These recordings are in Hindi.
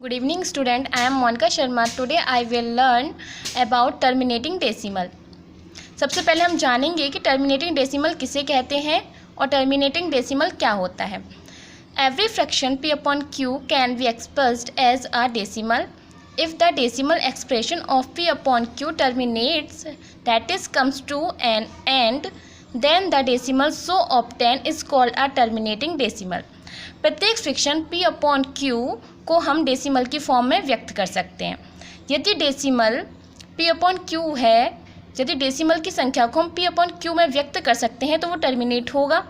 Good evening student, I am Monica Sharma. Today I will learn about terminating decimal. सबसे पहले हम जानेंगे कि terminating decimal किसे कहते हैं और terminating decimal क्या होता है. Every fraction p upon q can be expressed as a decimal if the decimal expression of p upon q terminates, that is comes to an end, then the decimal so obtained is called a terminating decimal. प्रत्येक फ्रिक्शन p अपॉन q को हम डेसिमल की फॉर्म में व्यक्त कर सकते हैं. यदि डेसिमल p अपॉन q है, यदि डेसिमल की संख्या को हम p अपॉन q में व्यक्त कर सकते हैं तो वो टर्मिनेट होगा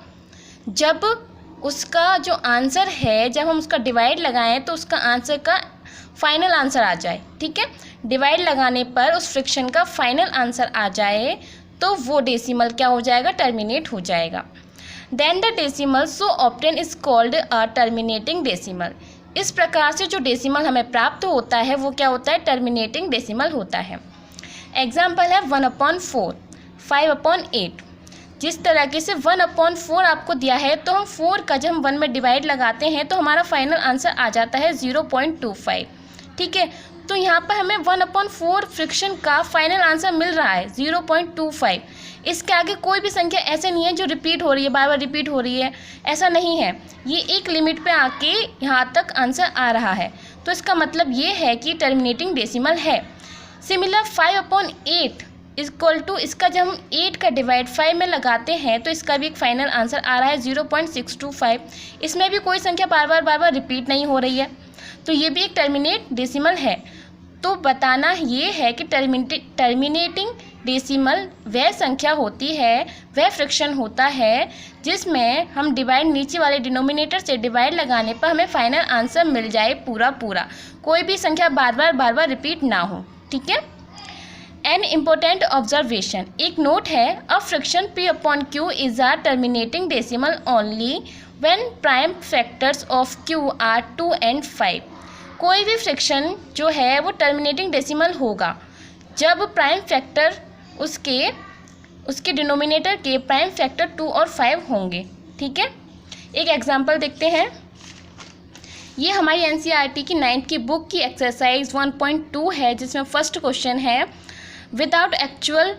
जब उसका जो आंसर है, जब हम उसका डिवाइड लगाएं तो उसका आंसर का फाइनल आंसर आ जाए. ठीक है, डिवाइड लगाने पर उस फ्रिक्शन का फाइनल आंसर आ जाए तो वो डेसिमल क्या हो जाएगा, टर्मिनेट हो जाएगा. Then the decimal so obtain is called a terminating decimal. इस प्रकार से जो डेसिमल हमें प्राप्त होता है वो क्या होता है, टर्मिनेटिंग डेसिमल होता है. एग्जाम्पल है 1/4, 5/8. जिस तरीके से 1/4 आपको दिया है तो हम 4 का जब हम 1 में डिवाइड लगाते हैं तो हमारा फाइनल आंसर आ जाता है 0.25. ठीक है, तो यहाँ पर हमें 1/4 फ्रिक्शन का फाइनल आंसर मिल रहा है 0.25. इसके आगे कोई भी संख्या ऐसे नहीं है जो रिपीट हो रही है, बार बार रिपीट हो रही है, ऐसा नहीं है. ये एक लिमिट पे आके यहाँ तक आंसर आ रहा है, तो इसका मतलब ये है कि टर्मिनेटिंग डेसिमल है. सिमिलर 5/8 इक्वल टू, इसका जब हम 8 का डिवाइड 5 में लगाते हैं तो इसका भी एक फाइनल आंसर आ रहा है 0.625. इसमें भी कोई संख्या बार बार रिपीट नहीं हो रही है, तो ये भी एक टर्मिनेट डेसिमल है. तो बताना ये है कि टर्मिनेटिंग डेसिमल वह संख्या होती है, वह फ्रिक्शन होता है जिसमें हम डिवाइड नीचे वाले डिनोमिनेटर से डिवाइड लगाने पर हमें फाइनल आंसर मिल जाए पूरा, कोई भी संख्या बार बार रिपीट ना हो. ठीक है. एन इम्पोर्टेंट ऑब्जर्वेशन, एक नोट है, a fraction p upon q is a terminating decimal only when prime factors of q are 2 and 5. कोई भी फ्रिक्शन जो है वो टर्मिनेटिंग डेसिमल होगा जब प्राइम फैक्टर उसके डिनोमिनेटर के प्राइम फैक्टर 2 और 5 होंगे. ठीक है, एक एग्जांपल देखते हैं. ये हमारी एनसीईआरटी की 9th की बुक की एक्सरसाइज 1.2 है, जिसमें फर्स्ट क्वेश्चन है, without actual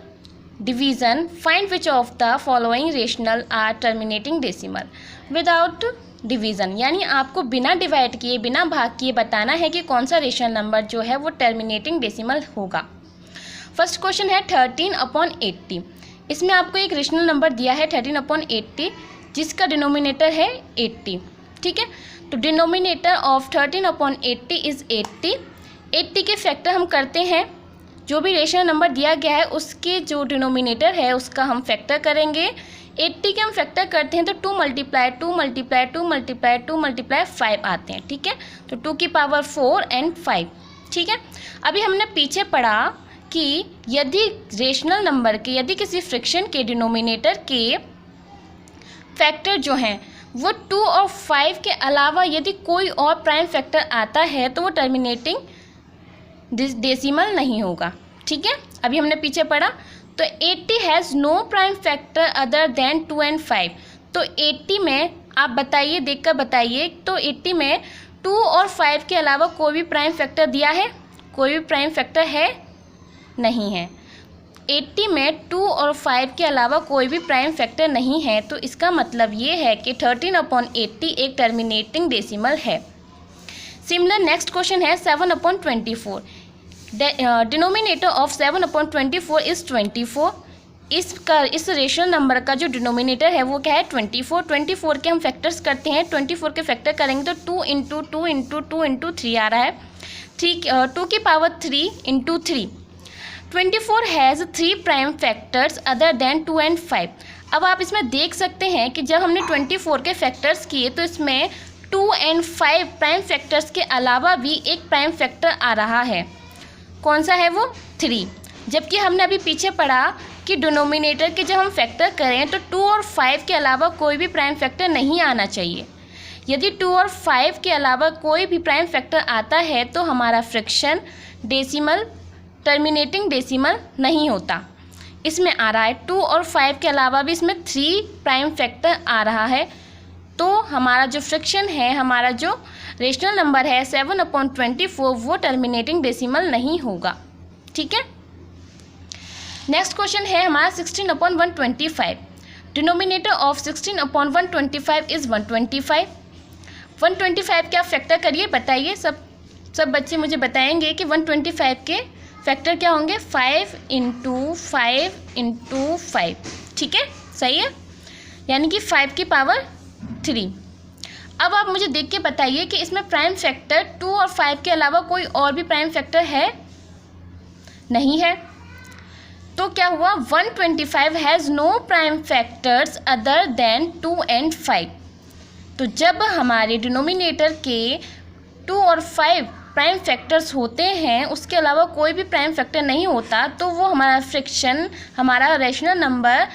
division find which of the following rational are terminating decimal. Without division यानी आपको बिना डिवाइड किए, बिना भाग किए बताना है कि कौन सा रेशनल नंबर जो है वो टर्मिनेटिंग डेसिमल होगा. फर्स्ट क्वेश्चन है 13/80. इसमें आपको एक रेशनल नंबर दिया है 13/80 जिसका डिनोमिनेटर है 80. ठीक है, तो डिनोमिनेटर ऑफ 13/80 इज़ 80. 80 के फैक्टर हम करते हैं, जो भी रेशनल नंबर दिया गया है उसके जो डिनोमिनेटर है उसका हम फैक्टर करेंगे. 80 के हम फैक्टर करते हैं तो 2 × 2 × 2 × 2 × 5 आते हैं. ठीक है, तो 2 की पावर 4 and 5. ठीक है, अभी हमने पीछे पढ़ा कि यदि रेशनल नंबर के, यदि किसी फ्रिक्शन के डिनोमिनेटर के फैक्टर जो हैं वो 2 और 5 के अलावा यदि कोई और प्राइम फैक्टर आता है तो वो टर्मिनेटिंग डेसिमल नहीं होगा. ठीक है, अभी हमने पीछे पढ़ा. तो 80 has no prime factor other than 2 and 5. तो 80 में आप बताइए, देखकर बताइए, तो 80 में 2 और 5 के अलावा कोई भी प्राइम फैक्टर दिया है? कोई भी प्राइम फैक्टर है? नहीं है. 80 में 2 और 5 के अलावा कोई भी प्राइम फैक्टर नहीं है, तो इसका मतलब ये है कि 13/80 एक टर्मिनेटिंग डेसिमल है. सिमिलर नेक्स्ट क्वेश्चन है 7/24. Denominator of 7/24 is 24. इस रेशनल नंबर का जो डिनोमिनेटर है वो क्या है, 24. 24 के हम फैक्टर्स करते हैं, 24 के फैक्टर करेंगे तो 2 × 2 × 2 × 3 आ रहा है. 2 की power 3 × 3. 24 has 3 prime factors other than 2 and 5. अब आप इसमें देख सकते हैं कि जब हमने 24 के फैक्टर्स किए तो इसमें 2 and 5 प्राइम फैक्टर्स के अलावा भी एक प्राइम फैक्टर आ रहा है. कौन सा है वो, 3. जबकि हमने अभी पीछे पढ़ा कि डिनोमिनेटर के जब हम फैक्टर करें तो 2 और 5 के अलावा कोई भी प्राइम फैक्टर नहीं आना चाहिए. यदि 2 और 5 के अलावा कोई भी प्राइम फैक्टर आता है तो हमारा फ्रिक्शन डेसिमल टर्मिनेटिंग डेसिमल नहीं होता. इसमें आ रहा है 2 और 5 के अलावा भी इसमें 3 प्राइम फैक्टर आ रहा है, तो हमारा जो फ्रिक्शन है, हमारा जो रेशनल नंबर है 7/24 वो टर्मिनेटिंग डेसिमल नहीं होगा। ठीक है। नेक्स्ट क्वेश्चन है हमारा 16/125। Denominator of 16/125 is 125। 125 क्या फैक्टर करिए बताइए। सब बच्चे मुझे बताएंगे कि 125 के फैक्टर क्या होंगे। 5 × 5 × 5। ठीक है, सही है, यानी कि 5 की पावर 3। अब आप मुझे देख के बताइए कि इसमें प्राइम फैक्टर 2 और 5 के अलावा कोई और भी प्राइम फैक्टर है? नहीं है। तो क्या हुआ, 125 has no prime factors other than 2 और 5। तो जब हमारे डिनोमिनेटर के 2 और 5 प्राइम फैक्टर्स होते हैं, उसके अलावा कोई भी प्राइम फैक्टर नहीं होता, तो वो हमारा फ्रैक्शन, हमारा रेशनल नंबर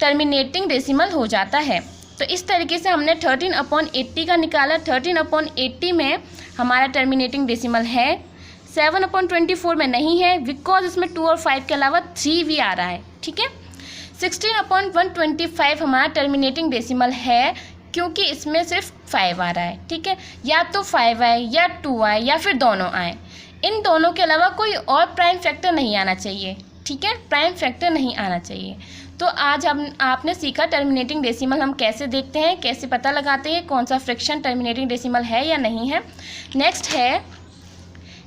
टर्मिनेटिंग डेसिमल हो जाता है। तो इस तरीके से हमने 13/80 का निकाला। 13/80 में हमारा टर्मिनेटिंग डेसिमल है, 7/24 में नहीं है, बिकॉज इसमें 2 और 5 के अलावा 3 भी आ रहा है। ठीक है। 16/125 हमारा टर्मिनेटिंग डेसिमल है, क्योंकि इसमें सिर्फ 5 आ रहा है। ठीक है, या तो 5 आए या 2 आए या फिर दोनों आए। इन दोनों के अलावा कोई और प्राइम फैक्टर नहीं आना चाहिए। ठीक है, प्राइम फैक्टर नहीं आना चाहिए। तो आज आपने सीखा टर्मिनेटिंग डेसिमल हम कैसे देखते हैं, कैसे पता लगाते हैं कौन सा फ्रैक्शन टर्मिनेटिंग डेसिमल है या नहीं है। नेक्स्ट है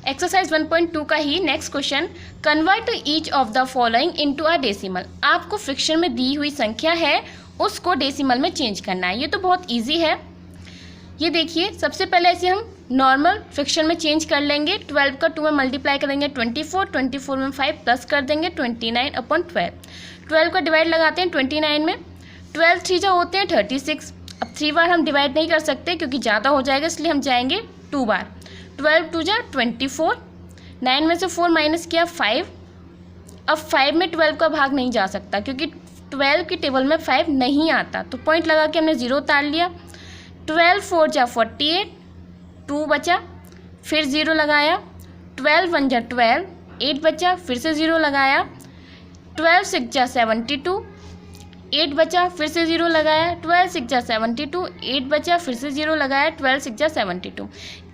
एक्सरसाइज 1.2 का ही next question, convert each of the following into a decimal. आपको फ्रैक्शन में दी हुई संख्या है, उसको डेसिमल में चेंज करना है। ये तो बहुत इजी है। ये देखिए, सबसे पहले ऐसे हम नॉर्मल फ्रैक्शन में चेंज कर लेंगे। 12 का 2 में मल्टीप्लाई करेंगे 24, 24 में 5 प्लस कर देंगे 29/12। 12 का डिवाइड लगाते हैं 29 में, 12 3 जो होते हैं 36। अब 3 बार हम डिवाइड नहीं कर सकते क्योंकि ज़्यादा हो जाएगा, इसलिए हम जाएंगे 2 बार। 12 2 जा 24, 9 में से 4 माइनस किया 5। अब 5 में 12 का भाग नहीं जा सकता क्योंकि 12 की टेबल में 5 नहीं आता, तो पॉइंट लगा के हमने 0 उतार लिया। 12 4 जा 48, 2 बचा, फिर 0 लगाया। 12 1 जा 12, 8 बचा, फिर से 0 लगाया। 12 6 जा 72, 8 बचा, फिर से 0 लगाया। 12 6 जा 72, 8 बचा, फिर से 0 लगाया। 12 6 जा 72।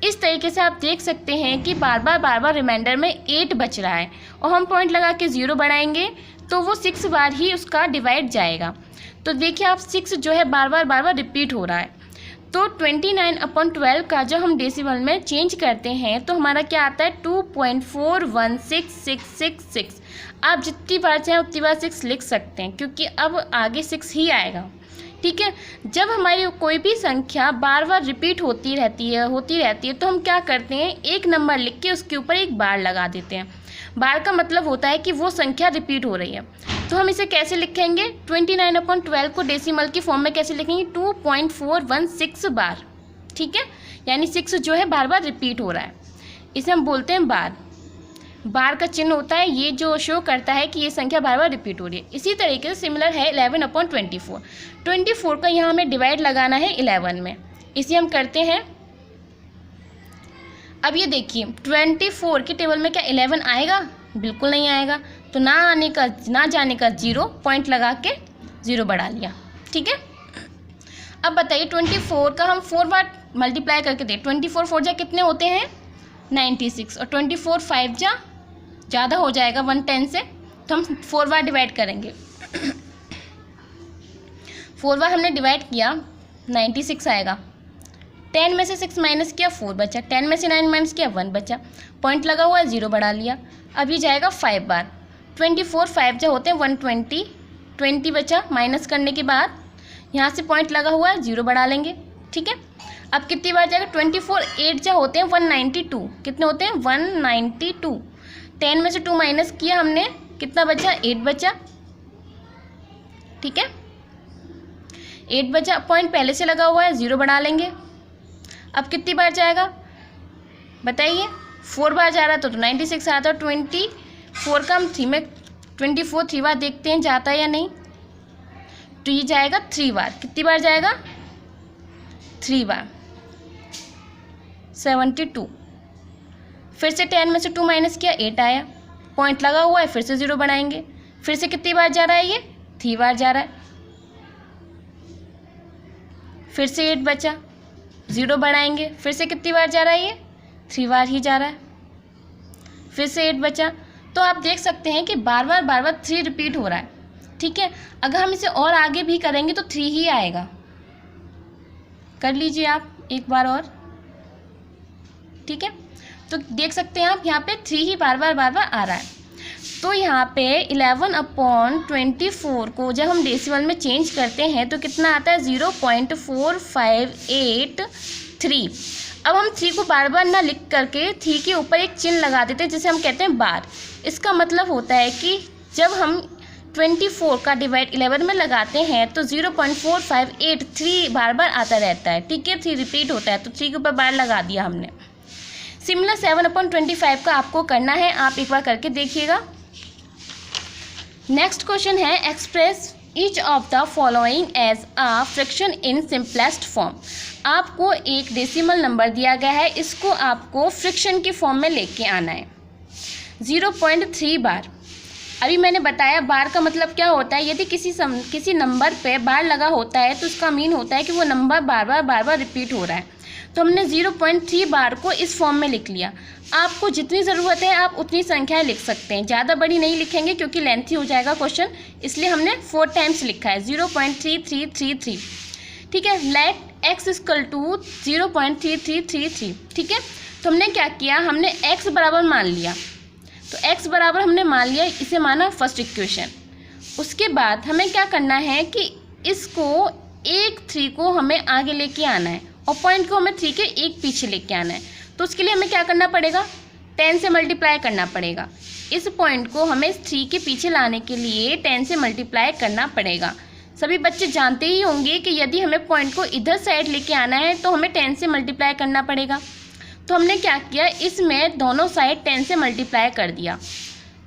इस तरीके से आप देख सकते हैं कि बार बार रिमाइंडर में 8 बच रहा है, और हम पॉइंट लगा के 0 बढ़ाएंगे तो वो 6 बार ही उसका डिवाइड जाएगा। तो देखिए आप 6 जो है बार बार रिपीट हो रहा है। तो 29/12 का जो हम डेसिमल में चेंज करते हैं तो हमारा क्या आता है 2.416666। आप जितनी बार चाहें उतनी बार 6 लिख सकते हैं, क्योंकि अब आगे 6 ही आएगा। ठीक है, जब हमारी कोई भी संख्या बार बार रिपीट होती रहती है तो हम क्या करते हैं, एक नंबर लिख के उसके ऊपर एक बार लगा देते हैं। बार का मतलब होता है कि वो संख्या रिपीट हो रही है। तो हम इसे कैसे लिखेंगे, 29/12 को डेसिमल की फॉर्म में कैसे लिखेंगे, 2.416 बार। ठीक है, यानी 6 जो है बार बार रिपीट हो रहा है, इसे हम बोलते हैं बार। बार का चिन्ह होता है ये जो शो करता है कि ये संख्या बार बार रिपीट हो रही है। इसी तरीके से सिमिलर है 11/24। 24 का यहाँ हमें डिवाइड लगाना है 11 में, इसे हम करते हैं। अब ये देखिए 24 की टेबल में क्या 11 आएगा, बिल्कुल नहीं आएगा। तो ना जाने का 0 पॉइंट लगा के 0 बढ़ा लिया। ठीक है, अब बताइए 24 का हम 4 बार मल्टीप्लाई करके दें। 24 4 जा कितने होते हैं 96, और 24 5 जा ज़्यादा हो जाएगा 110 से, तो हम 4 बार डिवाइड करेंगे। 4 बार हमने डिवाइड किया 96 आएगा। 10 में से 6 माइनस किया 4 बचा, 10 में से 9 माइनस किया 1 बचा, पॉइंट लगा हुआ है 0 बढ़ा लिया। अब ये जाएगा 5 बार। 24 5 जो होते हैं 120, 20 बचा, माइनस करने के बाद यहाँ से पॉइंट लगा हुआ है 0 बढ़ा लेंगे। ठीक है, अब कितनी बार जाएगा, 24 8 जो होते हैं 192, कितने होते हैं 192। 10 में से 2 माइनस किया हमने, कितना बचा 8 बचा। ठीक है, 8 बचा, पॉइंट पहले से लगा हुआ है 0 बढ़ा लेंगे। अब कितनी बार जाएगा बताइए, 4 बार जा रहा था तो 96 आता। 24 का हम 3 में 24 3 बार देखते हैं जाता है या नहीं, तो ये जाएगा 3 बार। कितनी बार जाएगा 3 बार, 72। फिर से 10 में से 2 माइनस किया 8 आया, पॉइंट लगा हुआ है, फिर से 0 बढ़ाएंगे। फिर से कितनी बार जा रहा है, ये 3 बार जा रहा है। फिर से 8 बचा, 0 बढ़ाएंगे, फिर से कितनी बार जा रहा है, ये 3 बार ही जा रहा है, फिर से 8 बचा। तो आप देख सकते हैं कि बार बार 3 रिपीट हो रहा है। ठीक है, अगर हम इसे और आगे भी करेंगे तो 3 ही आएगा। कर लीजिए आप एक बार और। ठीक है, तो देख सकते हैं आप यहाँ पे 3 ही बार बार आ रहा है। तो यहाँ पे 11/24 को जब हम डेसिमल में चेंज करते हैं तो कितना आता है, 0.4583। अब हम 3 को बार बार ना लिख करके 3 के ऊपर एक चिन्ह लगा देते हैं जिसे हम कहते हैं बार। इसका मतलब होता है कि जब हम 24 का डिवाइड 11 में लगाते हैं तो 0.4583 बार बार आता रहता है। ठीक है, 3 रिपीट होता है, तो 3 के ऊपर बार लगा दिया हमने। सिमिलर 7/25 का आपको करना है, आप एक बार करके देखिएगा। नेक्स्ट क्वेश्चन है, express each of the following as a fraction in simplest form. आपको एक डेसिमल नंबर दिया गया है, इसको आपको फ्रैक्शन की फॉर्म में लेके आना है। 0.3 बार। अभी मैंने बताया बार का मतलब क्या होता है, यदि किसी नंबर पे बार लगा होता है तो उसका मीन होता है कि वो नंबर बार बार रिपीट हो रहा है। तो हमने 0.3 बार को इस फॉर्म में लिख लिया। आपको जितनी ज़रूरत है आप उतनी संख्याएं लिख सकते हैं, ज़्यादा बड़ी नहीं लिखेंगे क्योंकि लेंथी हो जाएगा क्वेश्चन, इसलिए हमने 4 टाइम्स लिखा है 0.3333। ठीक है, लेट x इक्वल टू 0.3333। ठीक है, तो हमने क्या किया, हमने x बराबर मान लिया। तो x बराबर हमने मान लिया, इसे माना फर्स्ट इक्वेशन। उसके बाद हमें क्या करना है कि इसको 3 को हमें आगे लेके आना है और पॉइंट को हमें 3 के एक पीछे लेके आना है। तो उसके लिए हमें क्या करना पड़ेगा, 10 से मल्टीप्लाई करना पड़ेगा। इस पॉइंट को हमें 3 के पीछे लाने के लिए 10 से मल्टीप्लाई करना पड़ेगा। सभी बच्चे जानते ही होंगे कि यदि हमें पॉइंट को इधर साइड लेके आना है तो हमें 10 से मल्टीप्लाई करना पड़ेगा। तो हमने क्या किया, इसमें दोनों साइड 10 से मल्टीप्लाई कर दिया।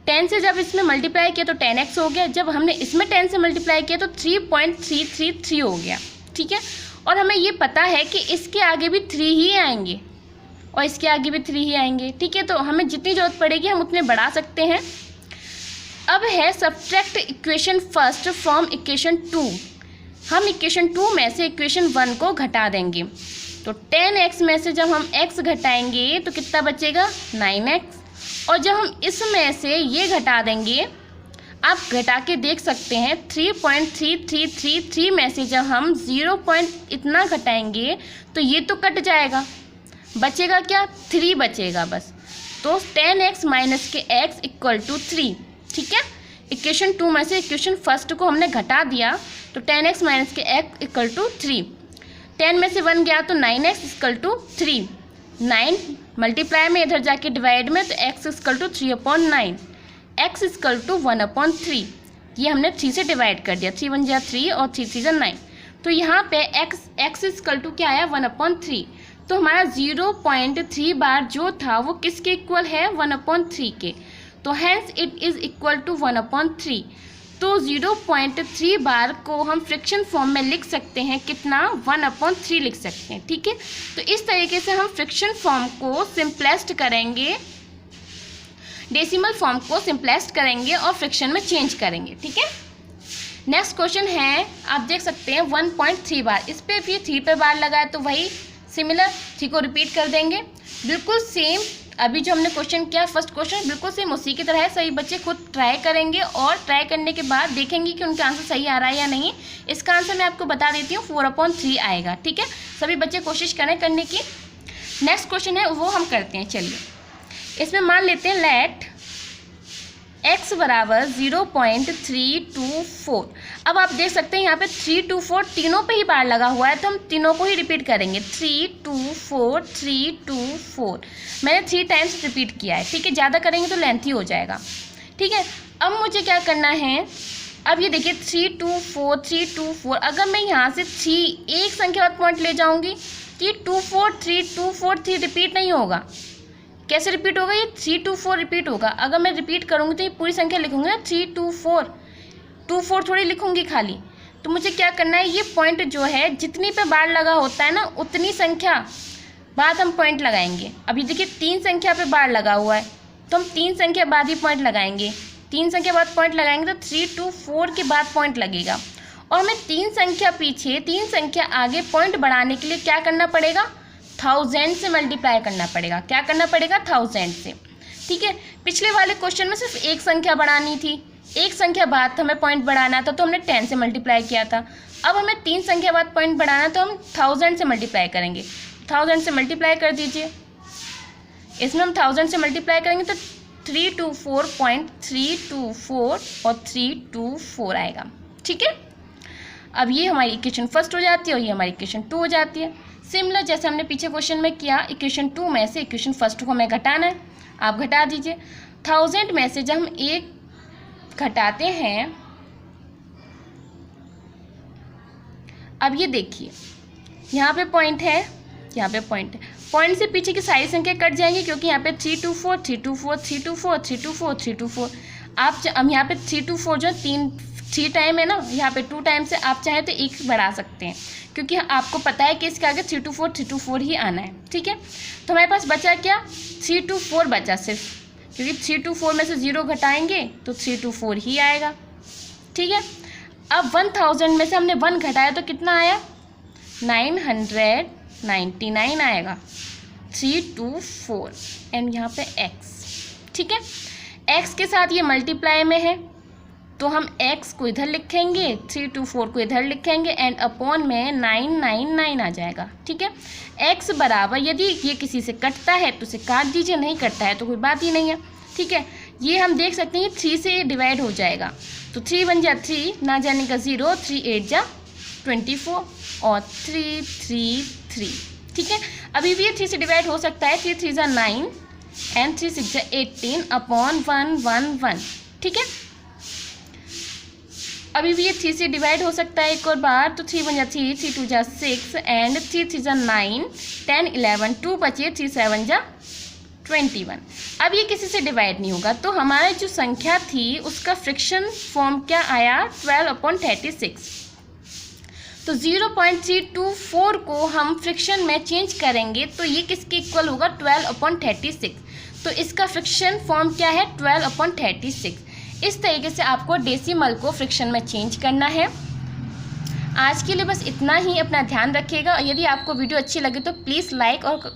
10 से जब इसमें मल्टीप्लाई किया तो 10x हो गया, जब हमने इसमें 10 से मल्टीप्लाई किया तो 3.333 हो गया। ठीक है, और हमें ये पता है कि इसके आगे भी 3 ही आएंगे और इसके आगे भी 3 ही आएंगे। ठीक है, तो हमें जितनी ज़रूरत पड़ेगी हम उतने बढ़ा सकते हैं। अब है subtract equation first from equation 2। हम इक्वेशन 2 में से इक्वेशन 1 को घटा देंगे। तो 10x में से जब हम x घटाएंगे तो कितना बचेगा, 9x। और जब हम इसमें से ये घटा देंगे, आप घटा के देख सकते हैं 3.3333 में से जब हम 0 इतना घटाएंगे तो ये तो कट जाएगा, बचेगा क्या, 3 बचेगा बस। तो 10x माइनस के x इक्वल टू 3। ठीक है, इक्वेशन 2 में से इक्वेशन फर्स्ट को हमने घटा दिया तो 10x माइनस के x इक्वल टू 3। 10 में से 1 गया तो 9x इक्वल टू 3। 9 मल्टीप्लाई में इधर जाके डिवाइड में तो x equal to 3/9, x equal to 1/3। ये हमने 3 से डिवाइड कर दिया, 3 1 जा 3 और 3 3 जा 9। तो यहाँ पे x इक्वल टू क्या आया, 1/3। तो हमारा 0.3 बार जो था वो किसके इक्वल है, 1/3 के। तो hence it is equal to 1/3। तो 0.3 बार को हम फ्रैक्शन फॉर्म में लिख सकते हैं, कितना, 1/3 लिख सकते हैं। ठीक है, तो इस तरीके से हम फ्रैक्शन फॉर्म को सिंपलेस्ट करेंगे, डेसिमल फॉर्म को सिंपलेस्ट करेंगे और फ्रैक्शन में चेंज करेंगे। ठीक है, नेक्स्ट क्वेश्चन है, आप देख सकते हैं 1.3 बार। इस पर भी 3 पे बार लगा है तो वही सिमिलर 3 को रिपीट कर देंगे, बिल्कुल सेम। अभी जो हमने क्वेश्चन किया फर्स्ट क्वेश्चन बिल्कुल सेम उसी की तरह है। सभी बच्चे खुद ट्राई करेंगे और ट्राई करने के बाद देखेंगे कि उनका आंसर सही आ रहा है या नहीं। इसका आंसर मैं आपको बता देती हूँ, 4/3 आएगा। ठीक है, सभी बच्चे कोशिश करें करने की। नेक्स्ट क्वेश्चन है वो हम करते हैं। चलिए, इसमें मान लेते हैं लेट x बराबर 0.324। अब आप देख सकते हैं यहाँ पे 324 तीनों पे ही बार लगा हुआ है, तो हम तीनों को ही रिपीट करेंगे। 324 मैंने 3 टाइम्स रिपीट किया है। ठीक है, ज़्यादा करेंगे तो लेंथी हो जाएगा। ठीक है, अब मुझे क्या करना है, अब ये देखिए 324 अगर मैं यहाँ से 3 एक संख्या और पॉइंट ले जाऊँगी तो ये 3 रिपीट नहीं होगा। कैसे रिपीट होगा, ये 324 रिपीट होगा। अगर मैं रिपीट करूँगी तो ये पूरी संख्या लिखूँगी ना, 324 थोड़ी लिखूँगी खाली। तो मुझे क्या करना है, ये पॉइंट जो है जितनी पे बार लगा होता है ना उतनी संख्या बाद हम पॉइंट लगाएंगे। अभी देखिए 3 संख्या पे बार लगा हुआ है तो हम 3 संख्या बाद ही पॉइंट लगाएंगे। 3 संख्या बाद पॉइंट लगाएंगे तो 324 के बाद पॉइंट लगेगा। और हमें 3 संख्या पीछे 3 संख्या आगे पॉइंट बढ़ाने के लिए क्या करना पड़ेगा, 1000 से मल्टीप्लाई करना पड़ेगा। क्या करना पड़ेगा, 1000 से। ठीक है, पिछले वाले क्वेश्चन में सिर्फ एक संख्या बढ़ानी थी, एक संख्या बाद हमें पॉइंट बढ़ाना था तो हमने 10 से मल्टीप्लाई किया था। अब हमें 3 संख्या बाद पॉइंट बढ़ाना तो हम 1000 से मल्टीप्लाई करेंगे। 1000 से मल्टीप्लाई कर दीजिए, इसमें हम 1000 से मल्टीप्लाई करेंगे तो 324.324 और 324 आएगा। ठीक है, अब ये हमारी इक्वेशन फर्स्ट हो जाती है और ये हमारी इक्वेशन 2 हो जाती है। सिमिलर जैसे हमने पीछे क्वेश्चन में किया, इक्वेशन 2 में से इक्वेशन फर्स्ट को हमें घटाना है, आप घटा दीजिए। 1000 में से जब हम 1 घटाते हैं, अब ये देखिए यहाँ पे पॉइंट है, यहाँ पे पॉइंट है, पॉइंट से पीछे की सारी संख्या कट जाएंगी क्योंकि यहाँ पे 324 324 324 324 324। आप हम यहाँ पे 324 जो 3 टाइम है ना, यहाँ पे 2 टाइम से आप चाहे तो 1 बढ़ा सकते हैं क्योंकि आपको पता है कि इसके आगे 324 ही आना है। ठीक है, तो हमारे पास बचा क्या, 324 बचा सिर्फ, क्योंकि 324 में से 0 घटाएंगे तो 324 ही आएगा। ठीक है, अब 1000 में से हमने 1 घटाया तो कितना आया, 999 आएगा, 324 एंड यहाँ पे x। ठीक है, x के साथ ये मल्टीप्लाई में है तो हम x को इधर लिखेंगे, 324 को इधर लिखेंगे एंड अपॉन में 999 आ जाएगा। ठीक है, x बराबर, यदि ये किसी से कटता है तो उसे काट दीजिए, नहीं कटता है तो कोई बात ही नहीं है। ठीक है, ये हम देख सकते हैं 3 से डिवाइड हो जाएगा तो 3 बन जा 3, ना जाने का 0, 3 8 जा 24 और 3 3 3। ठीक है, अभी भी ये 3 से डिवाइड हो सकता है, 3 3 जा 9 एंड 3 6 जा 18 अपॉन 1 1 1। ठीक है, अभी भी ये 3 से डिवाइड हो सकता है एक और बार, तो 3 1 जा 3, 3 2 जा 6 एंड 3 3 जा 9 10 11 2 बचे, 3 7 जा 21। अब ये किसी से डिवाइड नहीं होगा तो हमारी जो संख्या थी उसका फ्रैक्शन फॉर्म क्या आया, 12/36। तो 0.324 को हम फ्रैक्शन में चेंज करेंगे तो ये किसके इक्वल होगा, 12/36। तो इसका फ्रैक्शन फॉर्म क्या है, 12/36। इस तरीके से आपको डेसिमल को फ्रैक्शन में चेंज करना है। आज के लिए बस इतना ही, अपना ध्यान रखिएगा। और यदि आपको वीडियो अच्छी लगे तो प्लीज़ लाइक और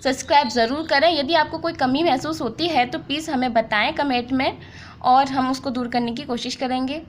सब्सक्राइब ज़रूर करें। यदि आपको कोई कमी महसूस होती है तो प्लीज़ हमें बताएं कमेंट में और हम उसको दूर करने की कोशिश करेंगे।